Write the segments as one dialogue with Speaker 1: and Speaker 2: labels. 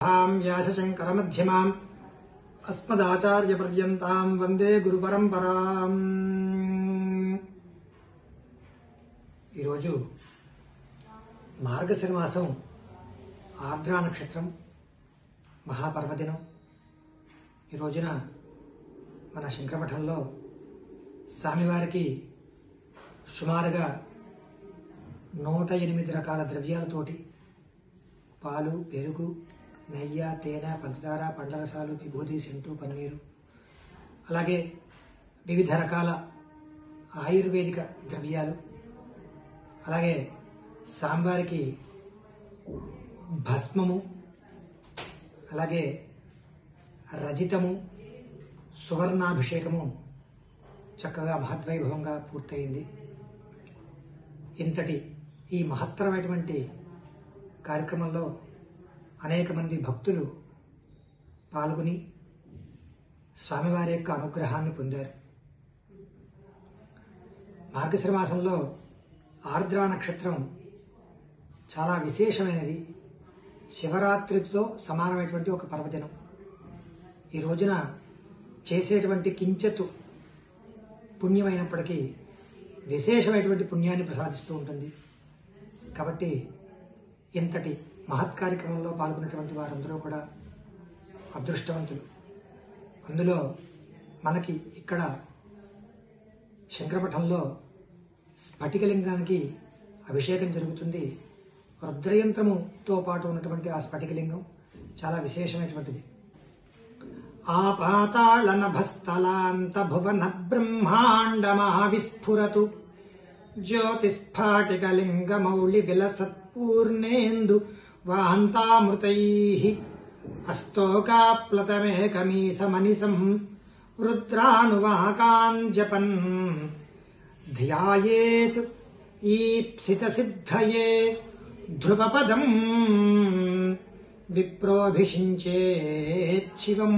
Speaker 1: వ్యాసశంకరమధ్యమాం అస్మదాచార్యపర్యంతాం వందే గురుపరంపరాం. ఈరోజు మార్గశిర మాసం ఆర్ద్రా నక్షత్రం మహాపర్వదినం. ఈ రోజున మన శంకరమఠంలో స్వామివారికి సుమారుగా 108 రకాల ద్రవ్యాలతోటి పాలు, పెరుగు, నెయ్యి, తేనె, పంచదార, పండ్ల రసాలు, విభూతి, సెంటు, పన్నీరు, అలాగే వివిధ రకాల ఆయుర్వేదిక ద్రవ్యాలు, అలాగే స్వామివారికి భస్మము, అలాగే రజితము, సువర్ణాభిషేకము చక్కగా మహద్వైభవంగా పూర్తయింది. ఇంతటి ఈ మహత్తరమైనటువంటి కార్యక్రమంలో అనేక మంది భక్తులు పాల్గొని స్వామివారి యొక్క అనుగ్రహాన్ని పొందారు. మార్గశిర మాసంలో ఆర్ద్రా నక్షత్రం చాలా విశేషమైనది. శివరాత్రితో సమానమైనటువంటి ఒక పర్వదినం. ఈ రోజున చేసేటువంటి కించెత్తు పుణ్యమైనప్పటికీ విశేషమైనటువంటి పుణ్యాన్ని ప్రసాదిస్తూ ఉంటుంది. కాబట్టి ఇంతటి మహత్ కార్యక్రమంలో పాల్గొన్నటువంటి వారందరూ కూడా అదృష్టవంతులు. అందులో మనకి ఇక్కడ శంకరమఠంలో స్ఫటికలింగానికి అభిషేకం జరుగుతుంది. రుద్రయంత్రముతో పాటు ఉన్నటువంటి ఆ స్ఫటికలింగం చాలా విశేషమైనటువంటిది. ఆపాతాళ నభస్థలాంత భువన బ్రహ్మాండమావిస్ఫురతు జ్యోతిస్ఫాటికలింగమౌళి విలసత్పూర్ణేందు వాంతామృతైః అస్తోకాప్లతమేకమీశమనిశం రుద్రానువాకాన్ జపన్ ధ్యాయేత్ ఈప్సితసిద్ధయే ధ్రువపదం విప్రోభిషించేచ్చివం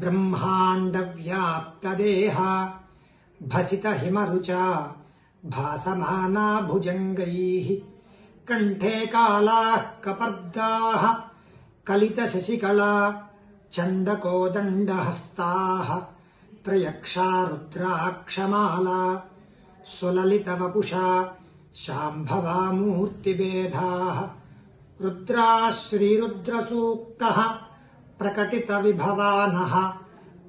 Speaker 1: బ్రహ్మాండవ్యాప్తదేహ భసితహిమరుచా భాసమానా భుజంగైః కంఠే కాళాః కపర్దాః కలితశశికళా చండకోదండహస్తాః త్రయక్షా రుద్రాక్షమాలా సులలితవపుషా శాంభవా మూర్తిభేదాః రుద్రా శ్రీరుద్రసూక్తః ప్రకటిత విభవానః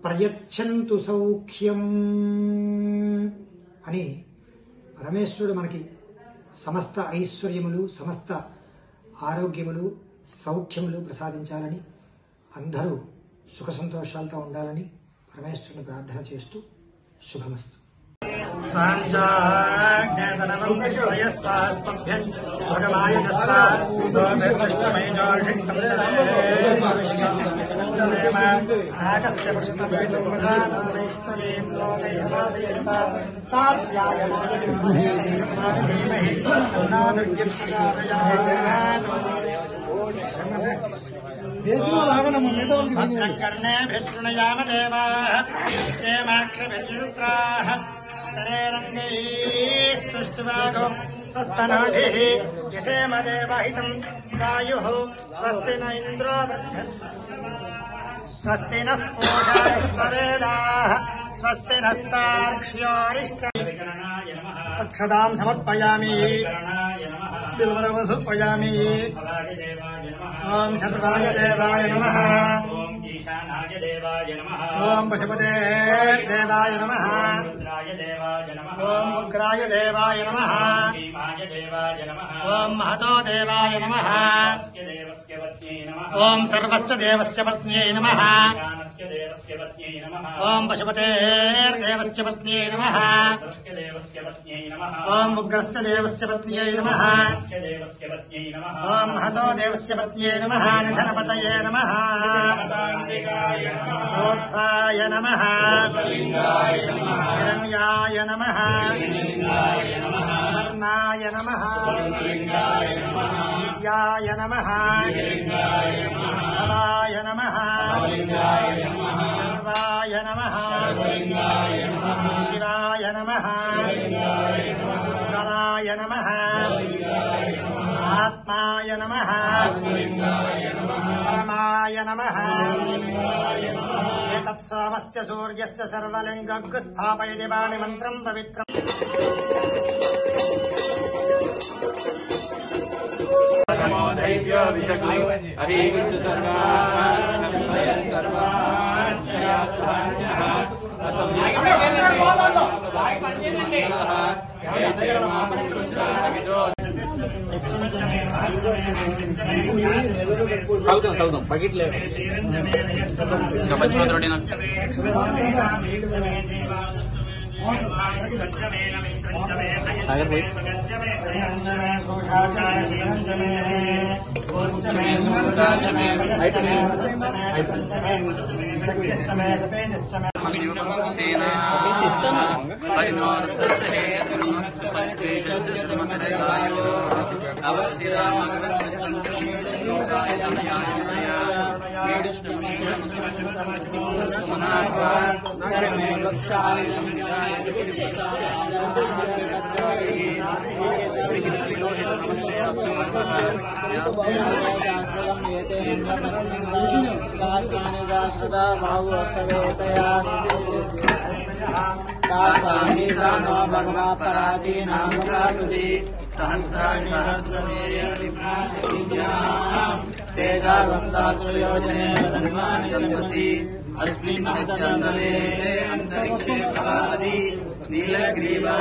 Speaker 1: ప్రయచ్చంతు సౌఖ్యం అని పరమేశ్వరుడు మనకి సమస్త ఐశ్వర్యములు, సమస్త ఆరోగ్యములు, సౌఖ్యములు ప్రసాదించాలని, అందరూ సుఖ సంతోషాలతో ఉండాలని పరమేశ్వరుని ప్రార్థన చేస్తూ శుభమస్తు.
Speaker 2: భద్రకర్ణేభిశృణయామ దేవాః చేమాక్షభిర్యుత్రాః స్తనేరంగైస్తుష్టువాగో స్వస్తనాభిః యసేమ దేవహితం వాయుః స్వస్తి న ఇంద్రో స్వస్తి నః పూషా విశ్వవేదాః స్వస్తి నస్తార్క్ష్యోరిష్టం. అక్షతాం సమర్పయామి, బిల్వరము సమర్పయామి. ఓం శర్వాయ దేవాయ నమః. ఓం ఈశానాయ దేవాయ నమః. ఓం పశుపతే దేవాయ నమః. ఓం ఉగ్రాయ దేవాయ నమః. ఓం మహతో దేవాయ నమః. ఓం సర్వస్య దేవస్య పత్న్యై నమః. ఓం పశుపతేర్దేవస్య పత్న్యై నమః. ఓం ఉగ్రస్య దేవస్య పత్న్యై నమః. ఓం మహతో దేవస్య పత్న్యై నమః. నిధనపతయే నమః. ఊర్ధ్వాయ నమః. హిరణ్యాయ నమః. స్వర్ణాయ నమః. దివ్యాయ నమః. భవాయ నమః. సర్వాయ నమః. శివాయ నమః. జ్వరాయ నమః. ఆత్మాయ ఆత్మలింగాయ నమః పరమాయ నమః ఏతత్సోమస్య సూర్యస్య సర్వలింగగ్ స్థాపయతి వాణి మంత్రం పవిత్రం
Speaker 3: दैव्यो विषगो अहिविश्व सर्वान् सर्वाश्चयात्मान्यः
Speaker 4: కలుద్దాం బకెట్ లేదు ఇంకా మంచిగా సాగర్ పోయి
Speaker 3: अस्मिन्नचन्दने अन्तरिक्षे प्रभावति नीलग्रीवा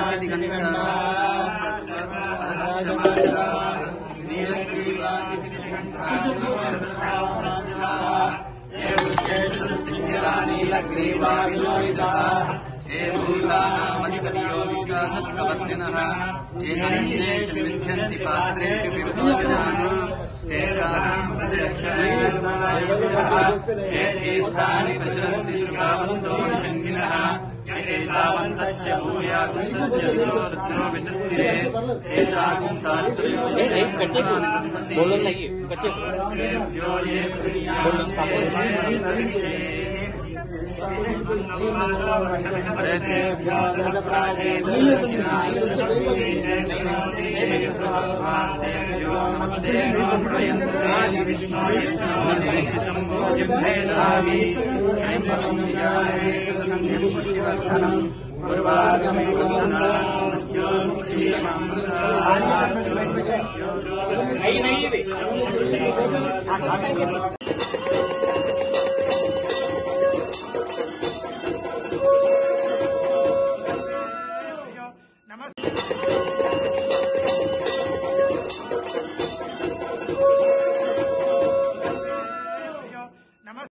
Speaker 3: हे भूतानामधिपतियो विश्वासप्रवर्तिनः एतेषु विद्यन्ति पात्रेषु विरुद्धजनाः तेषाम् हे तीर्थानि प्रचरन्ति श्रुतावन्तो शङ्गिनः एतावन्तस्य भूयागुंसस्य विशोरुद्रो वितस्तिरे तेषागुं